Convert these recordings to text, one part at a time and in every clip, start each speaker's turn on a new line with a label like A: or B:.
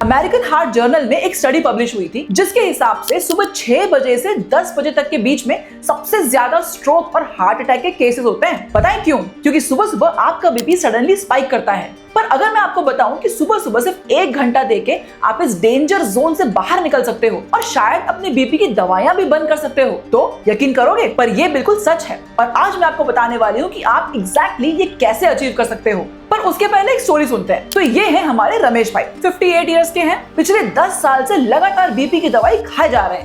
A: American heart journal में एक study publish हुई थी जिसके हिसाब से सुबह 6 बजे से 10 बजे तक के बीच में सबसे ज्यादा स्ट्रोक और हार्ट अटैक के केसेस होते हैं। पता है क्यों? क्योंकि सुबह सुबह आपका बीपी सडनली स्पाइक करता है। पर अगर मैं आपको बताऊं कि सुबह सुबह सिर्फ 1 घंटा देके आप इस डेंजर जोन से बाहर निकल सकते हो और शायद अपने बीपी की दवाइयां भी बंद कर सकते हो, तो यकीन करोगे? पर ये बिल्कुल सच है और आज मैं आपको बताने वाली हूँ कि आप एग्जैक्टली ये कैसे अचीव कर सकते हो। पर उसके पहले एक स्टोरी सुनते हैं। तो ये है हमारे रमेश भाई, 58 इयर्स के हैं। पिछले 10 साल से लगातार बीपी की दवाई खाए जा रहे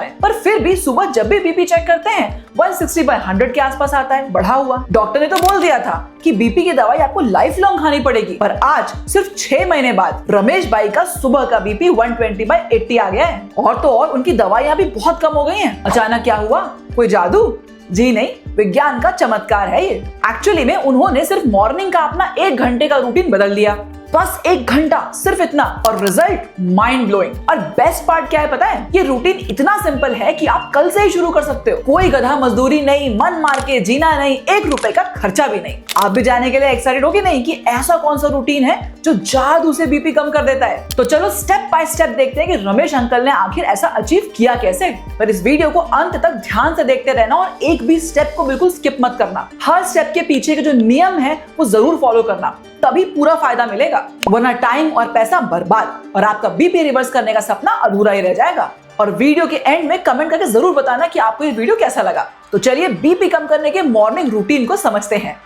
A: हैं, पर फिर भी सुबह जब भी बीपी चेक करते हैं 160/100 के आसपास आता है, बढ़ा हुआ। डॉक्टर ने तो बोल दिया था कि बीपी की दवाई आपको लाइफ लॉन्ग खानी पड़ेगी, पर आज सिर्फ 6 महीने बाद रमेश भाई का सुबह का बीपी 120/80 आ गया है। और तो और उनकी दवाइयां भी बहुत कम हो गई हैं। अचानक क्या हुआ? कोई जादू? जी नहीं, विज्ञान का चमत्कार है ये। एक्चुअली में उन्होंने सिर्फ मॉर्निंग का अपना 1 घंटे का रूटीन बदल दिया, बस 1 घंटा, सिर्फ इतना, और रिजल्ट माइंड ब्लोइंग। और बेस्ट पार्ट क्या है पता है? ये रूटीन इतना सिंपल है कि आप कल से ही शुरू कर सकते हो। कोई गधा मजदूरी नहीं, मन मार के जीना नहीं, 1 रुपए का खर्चा भी नहीं। आप भी जाने के लिए एक्साइटेड हो कि नहीं कि ऐसा कौन सा रूटीन है जो जादू से बीपी कम कर देता है? तो चलो स्टेप बाय स्टेप देखते हैं कि रमेश अंकल ने आखिर ऐसा अचीव किया कैसे। पर इस वीडियो को अंत तक ध्यान से देखते रहना और एक भी स्टेप को बिल्कुल स्किप मत करना। हर स्टेप के पीछे के जो नियम है वो जरूर फॉलो करना, तभी पूरा फायदा मिलेगा, वरना टाइम और पैसा बर्बाद और आपका बीपी रिवर्स करने का सपना अधूरा ही रह जाएगा। और वीडियो के एंड में कमेंट करके जरूर बताना कि आपको ये वीडियो कैसा लगा। तो चलिए बीपी कम करने के मॉर्निंग रूटीन को समझते हैं।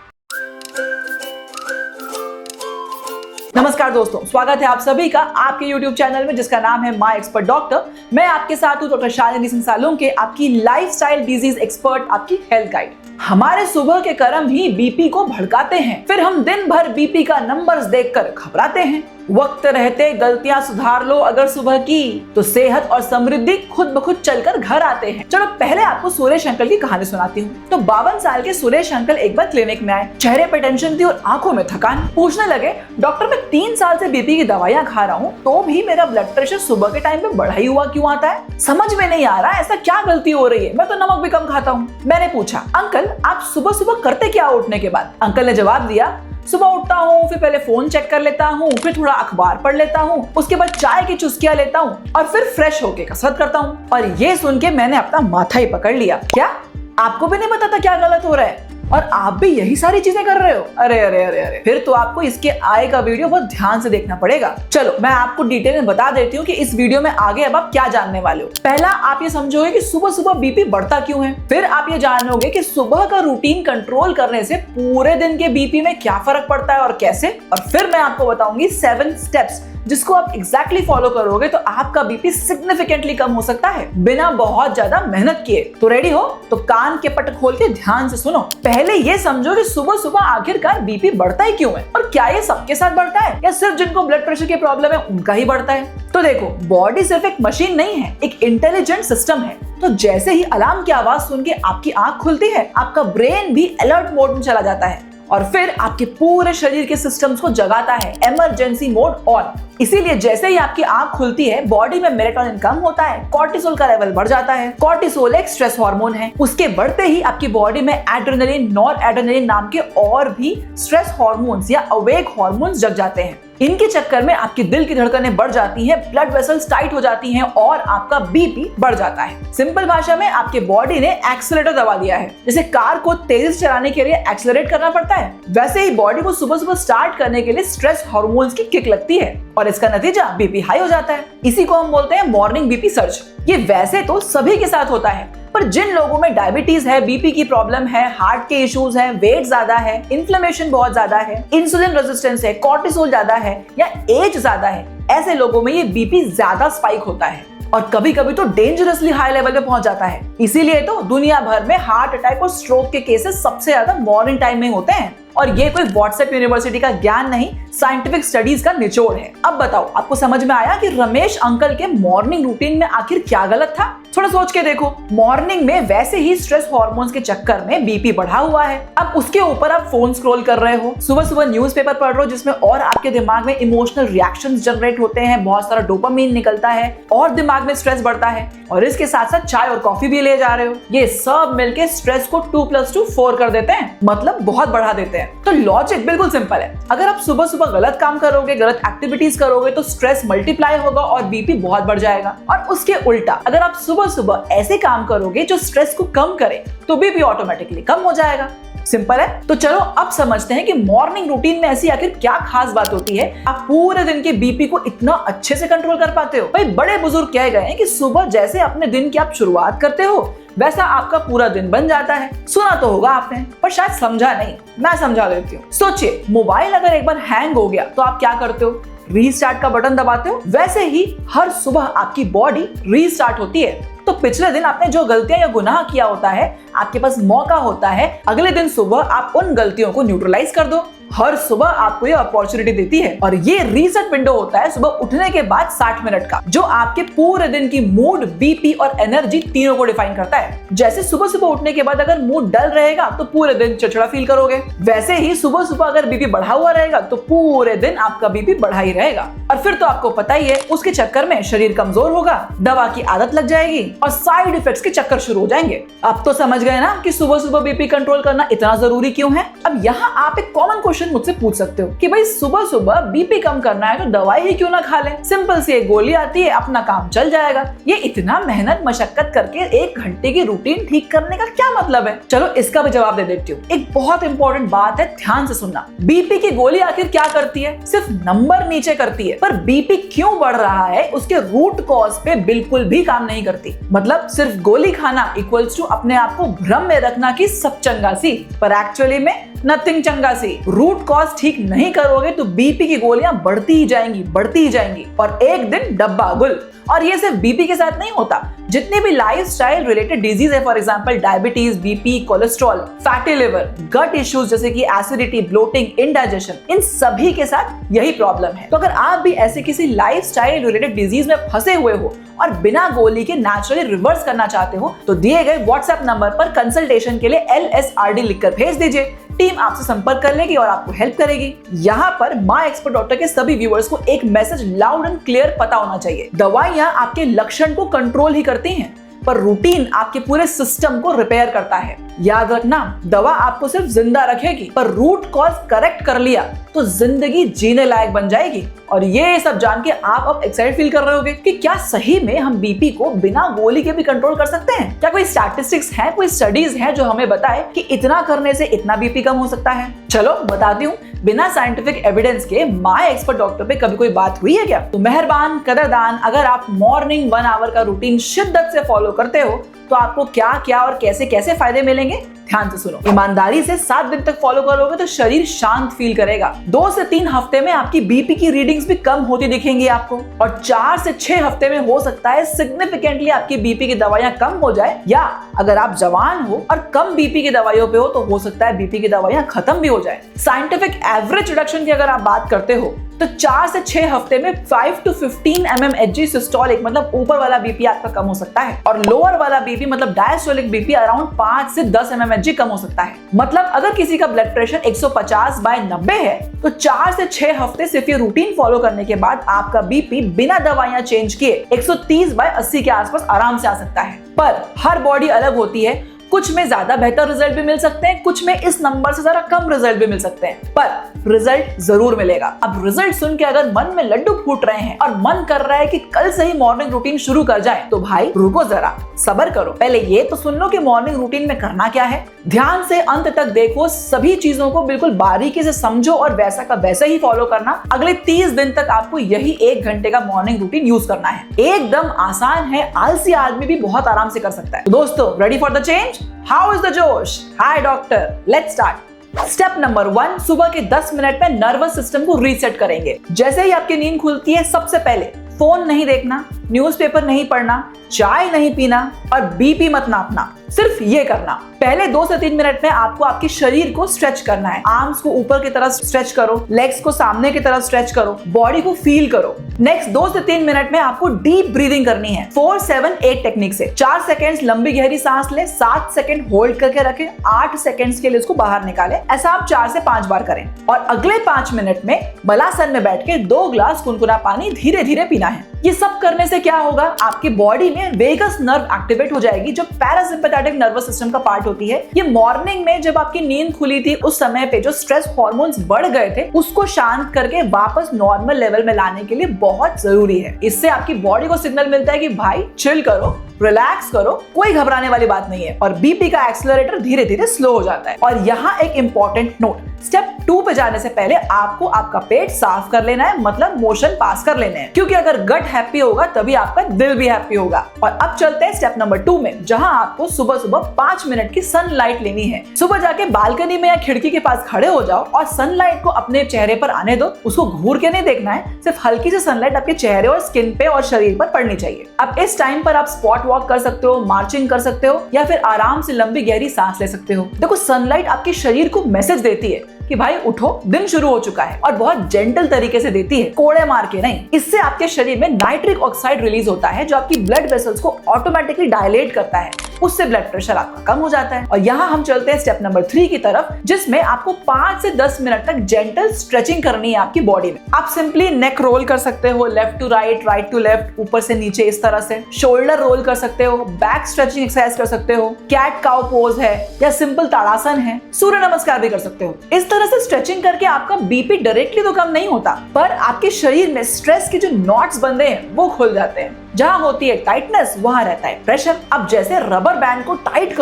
A: नमस्कार दोस्तों, स्वागत है आप सभी का आपके YouTube चैनल में जिसका नाम है माय एक्सपर्ट डॉक्टर। मैं आपके साथ हूँ डॉक्टर शालिनी सिंह सालुंके, आपकी लाइफस्टाइल डिजीज एक्सपर्ट, आपकी हेल्थ गाइड। हमारे सुबह के कर्म ही बीपी को भड़काते हैं, फिर हम दिन भर बीपी का नंबर्स देखकर घबराते हैं। वक्त रहते गलतियां सुधार लो अगर सुबह की, तो सेहत और समृद्धि खुद ब खुद चलकर घर आते हैं। चलो पहले आपको सुरेश अंकल की कहानी सुनाती हूँ। तो 52 साल के सुरेश अंकल एक बार क्लिनिक में आए। चेहरे पे टेंशन थी और आंखों में थकान। पूछने लगे, डॉक्टर मैं 3 साल से बीपी की दवाइयां खा रहा हूँ, तो भी मेरा ब्लड प्रेशर सुबह के टाइम पे बढ़ा ही हुआ क्यों आता है? समझ में नहीं आ रहा, ऐसा क्या गलती हो रही है? मैं तो नमक भी कम खाता हूँ। मैंने पूछा, अंकल आप सुबह सुबह करते क्या उठने के बाद? अंकल ने जवाब दिया, सुबह उठता हूँ, फिर पहले फोन चेक कर लेता हूँ, फिर थोड़ा अखबार पढ़ लेता हूँ, उसके बाद चाय की चुस्कियां लेता हूँ और फिर फ्रेश होके कसरत करता हूँ। और ये सुन के मैंने अपना माथा ही पकड़ लिया। क्या आपको भी नहीं पता था क्या गलत हो रहा है और आप भी यही सारी चीजें कर रहे हो? अरे अरे अरे अरे, फिर तो आपको इसके आगे का वीडियो बहुत ध्यान से देखना पड़ेगा। चलो मैं आपको डिटेल में बता देती हूँ कि इस वीडियो में आगे अब आप क्या जानने वाले हो। पहला आप ये समझोगे कि सुबह सुबह बीपी बढ़ता क्यों है, फिर आप ये जानोगे कि सुबह का रूटीन कंट्रोल करने से पूरे दिन के बीपी में क्या फर्क पड़ता है और कैसे, और फिर मैं आपको बताऊंगी 7 स्टेप्स जिसको आप एग्जैक्टली फॉलो करोगे तो आपका बीपी सिग्निफिकेंटली कम हो सकता है बिना बहुत ज्यादा मेहनत किए। तो रेडी हो? तो कान के पट खोल के ध्यान से सुनो। पहले ये समझो कि सुबह सुबह आखिरकार बीपी बढ़ता ही क्यों है और क्या ये सबके साथ बढ़ता है या सिर्फ जिनको ब्लड प्रेशर की प्रॉब्लम है उनका ही बढ़ता है? तो देखो, बॉडी सिर्फ एक मशीन नहीं है, एक इंटेलिजेंट सिस्टम है। तो जैसे ही अलार्म की आवाज सुन के आपकी आंख खुलती है, आपका ब्रेन भी अलर्ट मोड में चला जाता है और फिर आपके पूरे शरीर के सिस्टम्स को जगाता है, इमरजेंसी मोड ऑन। इसीलिए जैसे ही आपकी आंख खुलती है, बॉडी में मेलेटोनिन कम होता है, कॉर्टिसोल का लेवल बढ़ जाता है। कॉर्टिसोल एक स्ट्रेस हार्मोन है। उसके बढ़ते ही आपकी बॉडी में एड्रेनलिन, नॉरएड्रेनलिन नाम के और भी स्ट्रेस हार्मोन्स या अवेक हार्मोन्स जग जाते हैं। इनके चक्कर में आपकी दिल की धड़कनें बढ़ जाती हैं, ब्लड वेसल्स टाइट हो जाती हैं और आपका बीपी बढ़ जाता है। सिंपल भाषा में आपके बॉडी ने एक्सीलरेटर दबा दिया है। जैसे कार को तेजी से चलाने के लिए एक्सीलरेट करना पड़ता है, वैसे ही बॉडी को सुबह सुबह स्टार्ट करने के लिए स्ट्रेस हार्मोन्स की किक लगती है और इसका नतीजा बीपी हाई हो जाता है। इसी को हम बोलते हैं मॉर्निंग बीपी सर्ज। ये वैसे तो सभी के साथ होता है, पर जिन लोगों में डायबिटीज है, बीपी की प्रॉब्लम है, हार्ट के इश्यूज हैं, वेट ज्यादा है, इन्फ्लेमेशन बहुत ज्यादा है, इंसुलिन रेजिस्टेंस है, कॉर्टिसोल ज्यादा है या एज ज्यादा है, ऐसे लोगों में ये बीपी ज्यादा स्पाइक होता है और कभी कभी तो डेंजरसली हाई लेवल पे पहुंच जाता है। इसीलिए तो दुनिया भर में हार्ट अटैक और स्ट्रोक के केसेस सबसे ज्यादा मॉर्निंग टाइम में होते हैं। और ये कोई व्हाट्सएप यूनिवर्सिटी का ज्ञान नहीं, साइंटिफिक स्टडीज का निचोड़ है। अब बताओ, आपको समझ में आया कि रमेश अंकल के मॉर्निंग रूटीन में आखिर क्या गलत था? थोड़ा सोच के देखो। मॉर्निंग में वैसे ही स्ट्रेस हार्मोन्स के चक्कर में बीपी बढ़ा हुआ है, अब उसके ऊपर आप फोन स्क्रॉल कर रहे हो, सुबह सुबह न्यूज़पेपर पढ़ रहे हो जिसमें और आपके दिमाग में इमोशनल रिएक्शंस जनरेट होते हैं, बहुत सारा डोपामिन निकलता है और दिमाग में स्ट्रेस बढ़ता है, और इसके साथ साथ चाय और कॉफी भी ले जा रहे हो। ये सब मिलके स्ट्रेस को 2 + 2 4 कर देते हैं, मतलब बहुत बढ़ा देते हैं। तो लॉजिक बिल्कुल सिंपल है, अगर आप सुबह सुबह गलत काम करोगे, गलत एक्टिविटीज करोगे तो स्ट्रेस मल्टीप्लाई होगा और बीपी बहुत बढ़ जाएगा। और उसके उल्टा अगर आप सुबह सुबह ऐसे काम करोगे जो स्ट्रेस को कम करे तो बीपी ऑटोमेटिकली कम हो जाएगा। सिंपल है। तो चलो अब समझते हैं कि मॉर्निंग रूटीन में ऐसी आखिर क्या खास बात होती है आप पूरे दिन के बीपी को इतना अच्छे से कंट्रोल कर पाते हो। भाई बड़े बुजुर्ग कह गए हैं कि सुबह जैसे अपने दिन की आप शुरुआत करते हो वैसा आपका पूरा दिन बन जाता है। सुना तो होगा आपने पर शायद समझा नहीं, मैं समझा देती हूँ। सोचिए, मोबाइल अगर एक बार हैंग हो गया तो आप क्या करते हो? रीस्टार्ट का बटन दबाते हो। वैसे ही हर सुबह आपकी बॉडी रीस्टार्ट होती है। तो पिछले दिन आपने जो गलतियां या गुनाह किया होता है, आपके पास मौका होता है अगले दिन सुबह आप उन गलतियों को न्यूट्रलाइज कर दो। हर सुबह आपको ये अपॉर्चुनिटी देती है और ये रीसेट विंडो होता है सुबह उठने के बाद 60 मिनट का, जो आपके पूरे दिन की मूड, बीपी और एनर्जी तीनों को डिफाइन करता है। जैसे सुबह सुबह उठने के बाद अगर मूड डल रहेगा तो पूरे दिन चिड़चिड़ा फील करोगे, वैसे ही सुबह सुबह अगर बीपी बढ़ा हुआ रहेगा तो पूरे दिन आपका बीपी बढ़ा ही रहेगा। और फिर तो आपको पता ही है, उसके चक्कर में शरीर कमजोर होगा, दवा की आदत लग जाएगी और साइड इफेक्ट्स के चक्कर शुरू हो जाएंगे। अब तो समझ गए ना कि सुबह सुबह बीपी कंट्रोल करना इतना जरूरी क्यों है। अब यहाँ आप एक कॉमन क्वेश्चन मुझसे पूछ सकते हो कि भाई सुबह सुबह बीपी कम करना है तो दवाई ही क्यों ना खा ले, सिंपल सी एक गोली आती है, अपना काम चल जाएगा। ये इतना मेहनत मशक्कत करके 1 घंटे की रूटीन ठीक करने का क्या मतलब है? चलो इसका भी जवाब दे देती हूँ। एक बहुत इंपॉर्टेंट बात है, ध्यान से सुनना। बीपी की गोली आखिर क्या करती है? सिर्फ नंबर नीचे करती है, पर बीपी क्यों बढ़ रहा है उसके रूट कॉज पे बिल्कुल भी काम नहीं करती। मतलब सिर्फ गोली खाना इक्वल्स टू अपने आप को भ्रम में रखना कि सब चंगा सी, पर एक्चुअली में नथिंग चंगा सी। रूट कॉज ठीक नहीं करोगे तो बीपी की गोलियां बढ़ती ही जाएंगी और एक दिन डब्बा गुल। और ये सिर्फ बीपी के साथ नहीं होता, जितने भी लाइफस्टाइल रिलेटेड डिजीज है, for example diabetes, BP, cholesterol, fatty liver, gut issues जैसे कि एसिडिटी, ब्लोटिंग, इंडाइजेशन, इन सभी के साथ यही प्रॉब्लम है। तो अगर आप भी ऐसे किसी लाइफस्टाइल रिलेटेड डिजीज में फंसे हुए हो और बिना गोली के नेचुरली रिवर्स करना चाहते हो तो दिए गए व्हाट्सएप नंबर पर कंसल्टेशन के लिए LSRD लिखकर भेज दीजिए। टीम आपसे संपर्क कर लेगी और आपको हेल्प करेगी। यहाँ पर माय एक्सपर्ट डॉक्टर के सभी व्यूअर्स को एक मैसेज लाउड एंड क्लियर पता होना चाहिए। दवाइयाँ आपके लक्षण को कंट्रोल ही करती हैं, पर रूटीन आपके पूरे सिस्टम को रिपेयर करता है। याद रखना, दवा आपको सिर्फ जिंदा रखेगी, पर रूट कॉज करेक्ट कर लिया तो जिंदगी जीने लायक बन जाएगी। और ये सब जान के आप अब एक्साइटेड फील कर रहे होगे कि क्या सही में हम बीपी को बिना गोली के भी कंट्रोल कर सकते हैं? क्या कोई स्टैटिस्टिक्स है, कोई स्टडीज है जो हमें बताए कि इतना करने से इतना बीपी कम हो सकता है? चलो बताती हूँ। बिना साइंटिफिक एविडेंस के माय एक्सपर्ट डॉक्टर पे कभी कोई बात हुई है क्या? तो मेहरबान कदरदान, अगर आप मॉर्निंग 1 आवर का रूटीन शिद्दत से फॉलो करते हो तो आपको क्या क्या और कैसे कैसे फायदे मिलेंगे, ध्यान से सुनो। ईमानदारी से 7 दिन तक फॉलो करोगे तो शरीर शांत फील करेगा। 2 से 3 हफ्ते में आपकी बीपी की रीडिंग्स भी कम होती दिखेंगी आपको, और 4 से 6 हफ्ते में हो सकता है सिग्निफिकेंटली आपकी बीपी की दवाइयां कम हो जाए, या अगर आप जवान हो और कम बीपी की दवाइयों पे हो तो हो सकता है बीपी की दवाइयां खत्म भी हो जाए। साइंटिफिक एवरेज रिडक्शन की अगर आप बात करते हो तो 4 से 6 हफ्ते में 5 to 15 mmHg सिस्टोलिक मतलब ऊपर वाला बीपी आपका कम हो सकता है, और लोअर वाला बीपी मतलब डायस्टोलिक बीपी अराउंड 5 से 10 mmHg कम हो सकता है। मतलब अगर किसी का ब्लड प्रेशर 150/90 है तो 4 से 6 हफ्ते सिर्फ ये रूटीन फॉलो करने के बाद आपका बीपी बिना दवाइयां चेंज किए 130/80 के आसपास आराम से आ सकता है। पर हर बॉडी अलग होती है, कुछ में ज्यादा बेहतर रिजल्ट भी मिल सकते हैं, कुछ में इस नंबर से जरा कम रिजल्ट भी मिल सकते हैं, पर रिजल्ट जरूर मिलेगा। अब रिजल्ट सुन के अगर मन में लड्डू फूट रहे हैं और मन कर रहा है कि कल से ही मॉर्निंग रूटीन शुरू कर जाए, तो भाई रुको जरा, सब्र करो। पहले ये तो सुन लो कि मॉर्निंग रूटीन में करना क्या है। ध्यान से अंत तक देखो, सभी चीजों को बिल्कुल बारीकी से समझो और वैसा का वैसा ही फॉलो करना। अगले 30 दिन तक आपको यही 1 घंटे का मॉर्निंग रूटीन यूज करना है। एकदम आसान है, आलसी आदमी भी बहुत आराम से कर सकता है। तो दोस्तों, ready for the change? How is the josh? Hi doctor, let's start. Step number 1, सुबह के 10 मिनट में नर्वस सिस्टम को रीसेट करेंगे। जैसे ही आपकी नींद खुलती है, सबसे पहले फोन नहीं देखना, न्यूज़पेपर नहीं पढ़ना, चाय नहीं पीना और बीपी मत नापना। सिर्फ ये करना। पहले 2 से 3 मिनट में आपको आपके शरीर को स्ट्रेच करना है। आर्म्स को ऊपर की तरफ स्ट्रेच करो, लेग्स को सामने की तरफ स्ट्रेच करो, बॉडी को फील करो। नेक्स्ट 2 से 3 मिनट में आपको डीप ब्रीदिंग करनी है 4-7-8 टेक्निक से। 4 सेकंड्स लंबी गहरी सांस ले, 7 सेकंड होल्ड करके रखें, 8 सेकंड्स के लिए उसको बाहर निकालें। ऐसा आप 4 से 5 बार करें और अगले 5 मिनट में बलासन में बैठ के 2 ग्लास कुनकुना पानी धीरे धीरे पीना है। ये सब करने से इससे क्या होगा, आपकी बॉडी में वेगस नर्व एक्टिवेट हो जाएगी जो पैरासिम्पैथेटिक नर्वस सिस्टम का पार्ट होती है। ये मॉर्निंग में जब आपकी नींद खुली थी उस समय पे जो स्ट्रेस हार्मोन्स बढ़ गए थे उसको शांत करके वापस नॉर्मल लेवल में लाने के लिए बहुत जरूरी है। इससे आपकी बॉडी को सिग्नल मिलता है कि भाई चिल करो, रिलैक्स करो, कोई घबराने वाली बात नहीं है, और बीपी का एक्सेलरेटर धीरे धीरे स्लो हो जाता है। और यहाँ एक इंपॉर्टेंट नोट, स्टेप 2 पे जाने से पहले आपको आपका पेट साफ कर लेना है, मतलब मोशन पास कर लेने हैं, क्योंकि अगर गट हैप्पी होगा तभी आपका दिल भी हैप्पी होगा। और अब चलते हैं स्टेप नंबर 2 में, जहां आपको सुबह सुबह 5 मिनट की सनलाइट लेनी है। सुबह जाके बालकनी में या खिड़की के पास खड़े हो जाओ और सनलाइट को अपने चेहरे पर आने दो। उसको घूर के नहीं देखना है, सिर्फ हल्की सी सनलाइट आपके चेहरे और स्किन पे और शरीर पर पड़नी चाहिए। अब इस टाइम पर आप स्पॉट वॉक कर सकते हो, मार्चिंग कर सकते हो, या फिर आराम से लंबी गहरी सांस ले सकते हो। देखो, सनलाइट आपके शरीर को मैसेज देती है कि भाई उठो, दिन शुरू हो चुका है, और बहुत जेंटल तरीके से देती है, कोड़े मार के नहीं। इससे आपके शरीर में नाइट्रिक ऑक्साइड रिलीज होता है जो आपकी ब्लड वेसल्स को ऑटोमेटिकली डायलेट करता है, उससे ब्लड प्रेशर आपका कम हो जाता है। और यहाँ हम चलते हैं स्टेप नंबर 3 की तरफ, जिसमें आपको 5 से 10 मिनट तक जेंटल स्ट्रेचिंग करनी है आपकी बॉडी में। आप सिंपली नेक रोल कर सकते हो, left to right, right to left, ऊपर से नीचे इस तरह से। शोल्डर रोल कर सकते हो, बैक स्ट्रेचिंग एक्सरसाइज कर सकते हो, कैट काउ पोज है या सिंपल ताड़ासन है, सूर्य नमस्कार भी कर सकते हो। इस तरह से स्ट्रेचिंग करके आपका बीपी डायरेक्टली तो कम नहीं होता, पर आपके शरीर में स्ट्रेस के जो नॉट्स बंधे हैं वो खुल जाते हैं। जहां होती है टाइटनेस वहां रहता है प्रेशर। अब जैसे रबर बैंड को टाइट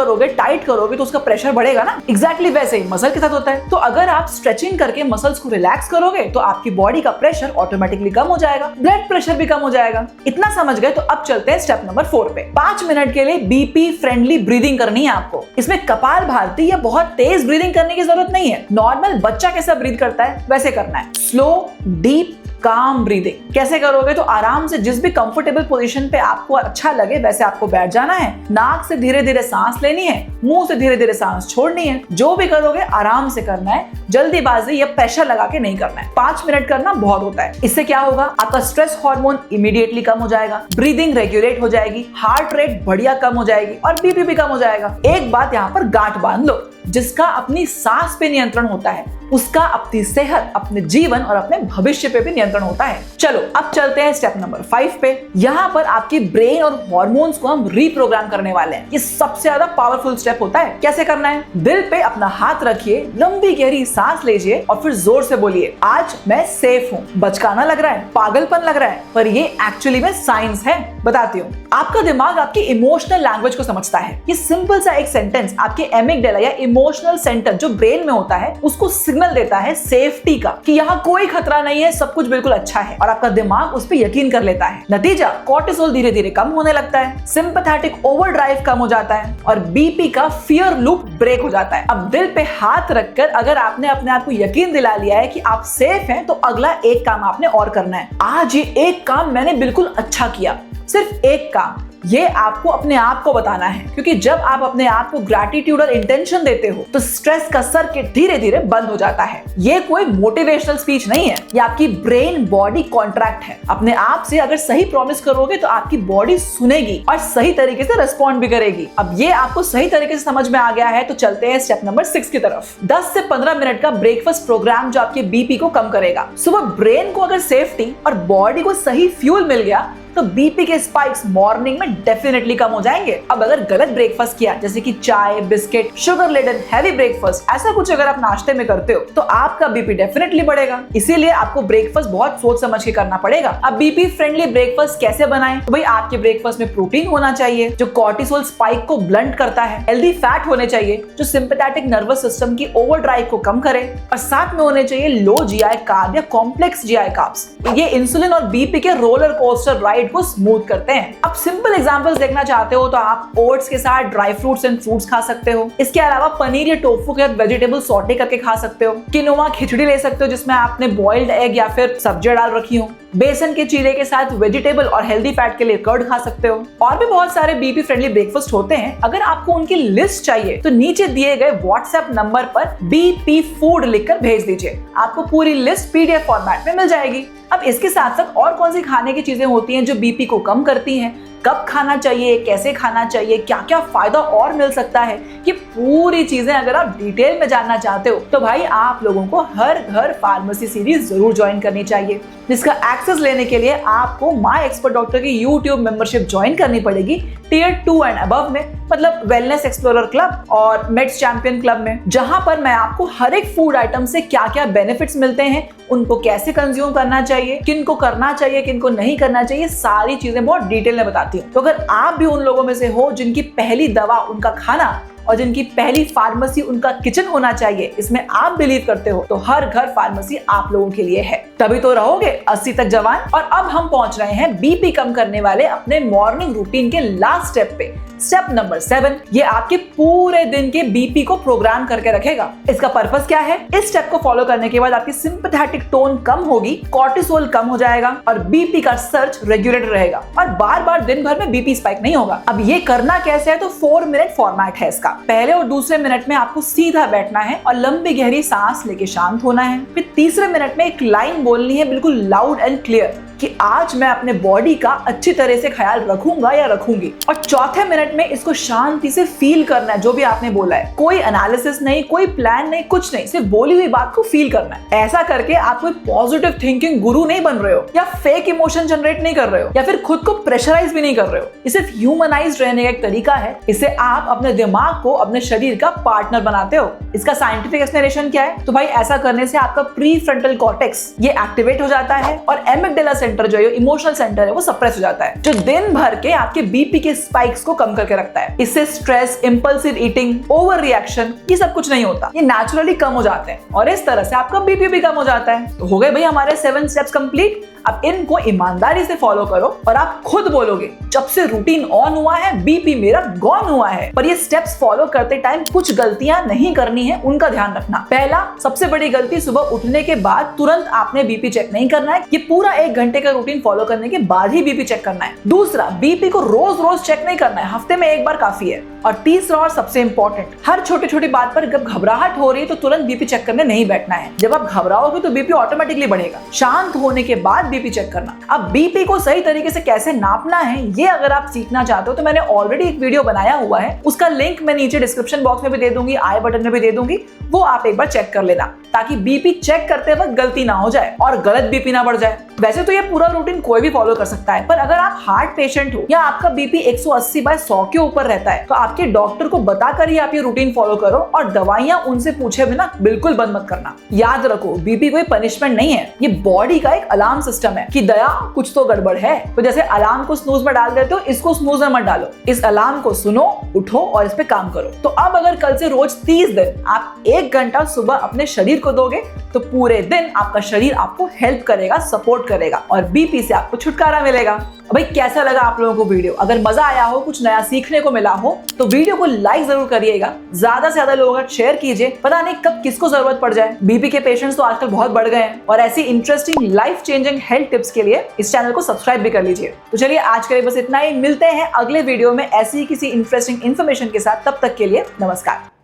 A: करोगे तो उसका प्रेशर बढ़ेगा ना, एग्जैक्टली वैसे ही मसल के साथ होता है। तो अगर आप स्ट्रेचिंग करके मसल्स को रिलैक्स करोगे तो आपकी बॉडी का प्रेशर ऑटोमेटिकली कम हो जाएगा, ब्लड प्रेशर भी कम हो जाएगा। इतना समझ गए तो अब चलते हैं स्टेप नंबर 4 पे। 5 मिनट के लिए बीपी फ्रेंडली ब्रीदिंग करनी है आपको। इसमें कपाल भाती या बहुत तेज ब्रीदिंग करने की जरूरत नहीं है, नॉर्मल बच्चा कैसा ब्रीथ करता है वैसे करना है। स्लो, डीप, काम ब्रीदिंग कैसे करोगे, तो आराम से जिस भी कंफर्टेबल पोजीशन पे आपको अच्छा लगे वैसे आपको बैठ जाना है। नाक से धीरे धीरे सांस लेनी है, मुंह से धीरे धीरे सांस छोड़नी है। जो भी करोगे आराम से करना है, जल्दीबाजी या प्रेशर लगा के नहीं करना है। 5 मिनट करना बहुत होता है। इससे क्या होगा, आपका स्ट्रेस हार्मोन इमीडिएटली कम हो जाएगा, ब्रीदिंग रेगुलेट हो जाएगी, हार्ट रेट बढ़िया कम हो जाएगी और बीपी भी कम हो जाएगा। एक बात यहाँ पर गांठ बांध लो, जिसका अपनी सांस पे नियंत्रण होता है उसका अपनी सेहत, अपने जीवन और अपने भविष्य पे भी नियंत्रण होता है। चलो अब चलते हैं स्टेप नंबर 5 पे। यहाँ पर आपकी ब्रेन और हॉर्मोन्स को हम रीप्रोग्राम करने वाले हैं। ये सबसे ज्यादा पावरफुल स्टेप होता है। कैसे करना है, दिल पे अपना हाथ रखिए, लंबी गहरी सांस लीजिए और फिर जोर से बोलिए, आज मैं सेफ हूँ। बचकाना लग रहा है, पागलपन लग रहा है, पर ये एक्चुअली में साइंस है। बताती हूँ, आपका दिमाग आपकी इमोशनल लैंग्वेज को समझता है। ये सिंपल सा एक सेंटेंस आपके एमिगडाला या इमोशनल सेंटर जो ब्रेन में होता है उसको सिग्नल देता है सेफ्टी का, कि यहाँ कोई खतरा नहीं है, सब कुछ बिल्कुल अच्छा है, और आपका दिमाग उस पर यकीन कर लेता है। नतीजा, कोर्टिसोल धीरे धीरे कम होने लगता है, सिंपैथेटिक ओवरड्राइव कम हो जाता है और बीपी का फियर लूप ब्रेक हो जाता है। अब दिल पे हाथ रखकर अगर आपने अपने आप को यकीन दिला लिया है कि आप सेफ हैं, तो अगला एक काम आपने और करना है। आज ये एक काम मैंने बिल्कुल अच्छा किया, सिर्फ एक काम, ये आपको अपने आप को बताना है, क्योंकि जब आप अपने आप को ग्रैटिट्यूड और इंटेंशन देते हो तो स्ट्रेस का सर्किट धीरे धीरे बंद हो जाता है। ये कोई मोटिवेशनल स्पीच नहीं है, ये आपकी ब्रेन बॉडी कॉन्ट्रैक्ट है। अपने आप से अगर सही प्रॉमिस करोगे तो आपकी बॉडी सुनेगी और सही तरीके से रिस्पॉन्ड भी करेगी। अब ये आपको सही तरीके से समझ में आ गया है तो चलते हैं स्टेप नंबर 6 की तरफ। 10 से 15 मिनट का ब्रेकफास्ट प्रोग्राम जो आपके बीपी को कम करेगा। सुबह ब्रेन को अगर सेफ्टी और बॉडी को सही फ्यूल मिल गया तो बीपी के स्पाइक्स मॉर्निंग में डेफिनेटली कम हो जाएंगे। अब अगर गलत ब्रेकफास्ट किया, जैसे कि चाय, biscuit, sugar laden heavy breakfast, ऐसा कुछ अगर आप नाश्ते में करते हो तो आपका बीपी डेफिनेटली बढ़ेगा। इसीलिए आपको ब्रेकफास्ट बहुत सोच समझ के करना पड़ेगा। अब बीपी फ्रेंडली ब्रेकफास्ट कैसे बनाएं? तो भाई आपके ब्रेकफास्ट में प्रोटीन होना चाहिए जो कोर्टिसोल स्पाइक को ब्लंट करता है, हेल्दी फैट होने चाहिए जो सिंपैथेटिक नर्वस सिस्टम की ओवरड्राइव को कम करे, और साथ में होने चाहिए लो जीआई कार्ब या कॉम्प्लेक्स जीआई कार्ब्स। ये इंसुलिन और बीपी के रोलर कोस्टर राइड को स्मूथ करते हैं। अब सिंपल एग्जांपल्स देखना चाहते हो तो आप ओट्स के साथ ड्राई फ्रूट्स एंड फ्रूट्स खा सकते हो। इसके अलावा पनीर या टोफू के साथ वेजिटेबल सॉटे करके खा सकते हो। किनोआ खिचड़ी ले सकते हो जिसमें आपने बॉइल्ड एग या फिर सब्जियां डाल रखी हो। बेसन के चीले के साथ वेजिटेबल और हेल्दी फैट के लिए कर्ड खा सकते हो। और भी बहुत सारे बीपी फ्रेंडली ब्रेकफास्ट होते हैं। अगर आपको उनकी लिस्ट चाहिए तो नीचे दिए गए व्हाट्सएप नंबर पर बीपी फूड लिखकर भेज दीजिए, आपको पूरी लिस्ट पीडीएफ फॉर्मेट में मिल जाएगी। अब इसके साथ साथ और कौन सी खाने की चीजें होती हैं जो बीपी को कम करती हैं, कब खाना चाहिए, कैसे खाना चाहिए, क्या क्या फायदा और मिल सकता है, ये पूरी चीजें अगर आप डिटेल में जानना चाहते हो तो भाई आप लोगों को हर घर फार्मेसी सीरीज जरूर ज्वाइन करनी चाहिए, जिसका एक्सेस लेने के लिए आपको माय एक्सपर्ट डॉक्टर की यूट्यूब मेंबरशिप ज्वाइन करनी पड़ेगी टियर 2 एंड अबव में, मतलब वेलनेस एक्सप्लोरर क्लब और मेड्स चैंपियन क्लब में, जहां पर मैं आपको हर एक फूड आइटम से क्या क्या बेनिफिट्स मिलते हैं, उनको कैसे कंज्यूम करना चाहिए, किनको करना चाहिए, किनको नहीं करना चाहिए, सारी चीजें बहुत डिटेल में बताती हूँ। तो अगर आप भी उन लोगों में से हो जिनकी पहली दवा उनका खाना और जिनकी पहली फार्मेसी उनका किचन होना चाहिए, इसमें आप बिलीव करते हो, तो हर घर फार्मेसी आप लोगों के लिए है। तभी तो रहोगे 80 तक जवान। और अब हम पहुंच रहे हैं बीपी कम करने वाले अपने मॉर्निंग रूटीन के लास्ट स्टेप पे। स्टेप नंबर 7, ये आपके पूरे दिन के बीपी को प्रोग्राम करके रखेगा। इसका पर्पस क्या है? इस स्टेप को फॉलो करने के बाद आपकी सिंपैथेटिक टोन कम होगी, कॉर्टिसोल कम हो जाएगा और बीपी का सर्च रेगुलेटेड रहेगा और बार बार दिन भर में बीपी स्पाइक नहीं होगा। अब ये करना कैसे है? तो 4 मिनट फॉर्मेट है इसका। पहले और दूसरे मिनट में आपको सीधा बैठना है और लंबी गहरी सांस लेके शांत होना है। फिर तीसरे मिनट में एक लाइन बोलनी है बिल्कुल लाउड एंड क्लियर कि आज मैं अपने बॉडी का अच्छी तरह से ख्याल रखूंगा या रखूंगी। और चौथे मिनट में इसको शांति से फील करना है जो भी आपने बोला है। कोई एनालिसिस नहीं, कोई प्लान नहीं, कुछ नहीं, सिर्फ बोली हुई बात को फील करना है। ऐसा करके आप कोई पॉजिटिव थिंकिंग गुरु नहीं बन रहे हो या फेक इमोशन जनरेट नहीं कर रहे हो या फिर खुद को प्रेशराइज भी नहीं कर रहे हो। ये सिर्फ ह्यूमनाइज्ड रहने का एक तरीका है। इससे आप अपने दिमाग को अपने शरीर का पार्टनर बनाते हो। इसका साइंटिफिक एक्सप्लेनेशन क्या है? तो भाई ऐसा करने से आपका प्री फ्रंटल कॉर्टेक्स ये एक्टिवेट हो जाता है और एमिगडाला सेंटर जो है इमोशनल सेंटर है वो सप्रेस हो जाता है, जो दिन भर के आपके बीपी के स्पाइक्स को कम करके रखता है। इससे stress, impulsive eating, over reaction ये सब कुछ नहीं होता, ये नेचुरली कम हो जाते हैं और इस तरह से आपका बीपी भी कम हो जाता है। तो हो गए भाई हमारे 7 स्टेप्स कंप्लीट। अब इनको ईमानदारी से फॉलो करो और आप खुद बोलोगे जब से रूटीन ऑन हुआ है बीपी मेरा गॉन हुआ है। पर ये स्टेप्स फॉलो करते टाइम कुछ गलतियां नहीं करनी है, उनका ध्यान रखना। पहला सबसे बड़ी गलती, सुबह उठने के बाद तुरंत आपने बीपी चेक नहीं करना है। ये पूरा 1 घंटे का रूटीन फॉलो करने के बाद ही बीपी चेक करना है। दूसरा, बीपी को रोज रोज चेक नहीं करना है, हफ्ते में 1 बार काफी है। और तीसरा और सबसे इंपॉर्टेंट, हर छोटी छोटी बात पर जब घबराहट हो रही है तो तुरंत बीपी चेक करने नहीं बैठना है। जब आप घबराओगे तो बीपी ऑटोमेटिकली बढ़ेगा। शांत होने के बाद बीपी चेक करना। अब बीपी को सही तरीके से कैसे नापना है ये अगर आप सीखना चाहते हो तो मैंने ऑलरेडी एक वीडियो बनाया हुआ है, उसका लिंक मैं नीचे डिस्क्रिप्शन बॉक्स में भी दे दूंगी, आई बटन में भी दे दूंगी, वो आप एक बार चेक कर लेना ताकि बीपी चेक करते वक्त गलती ना हो जाए और गलत बीपी ना बढ़ जाए। वैसे तो ये पूरा रूटीन कोई भी फॉलो कर सकता है, पर अगर आप हार्ट पेशेंट हो या आपका बीपी 180/100 के ऊपर रहता है तो आपके डॉक्टर को बताकर ही आप ये रूटीन फॉलो करो और दवाइयां उनसे पूछे बिना बिल्कुल बंद मत करना। याद रखो, बीपी कोई पनिशमेंट नहीं है, ये बॉडी का एक अलार्म सिस्टम है कि दया कुछ तो गड़बड़ है। तो जैसे अलार्म को स्नूज में डाल देते हो, इसको स्नूज में मत डालो। इस अलार्म को सुनो, उठो और इस पे काम करो। तो अब अगर कल से रोज 30 दिन आप 1 घंटा सुबह अपने शरीर को दोगे तो पूरे दिन आपका शरीर आपको हेल्प करेगा, सपोर्ट करेगा और बीपी से आपको छुटकारा मिलेगा। भाई कैसा लगा आप लोगों को वीडियो? अगर मजा आया हो, कुछ नया सीखने को मिला हो तो वीडियो को लाइक जरूर करिएगा, ज्यादा से ज्यादा लोगों का शेयर कीजिए। पता नहीं कब किसको जरूरत पड़ जाए। बीपी के पेशेंट्स तो आजकल बहुत बढ़ गए हैं और ऐसी interesting life changing health tips के लिए इस चैनल को सब्सक्राइब भी कर लीजिए। तो चलिए आज के लिए बस इतना ही, मिलते हैं अगले वीडियो में ऐसी किसी इंटरेस्टिंग इन्फॉर्मेशन के साथ। तब तक के लिए नमस्कार।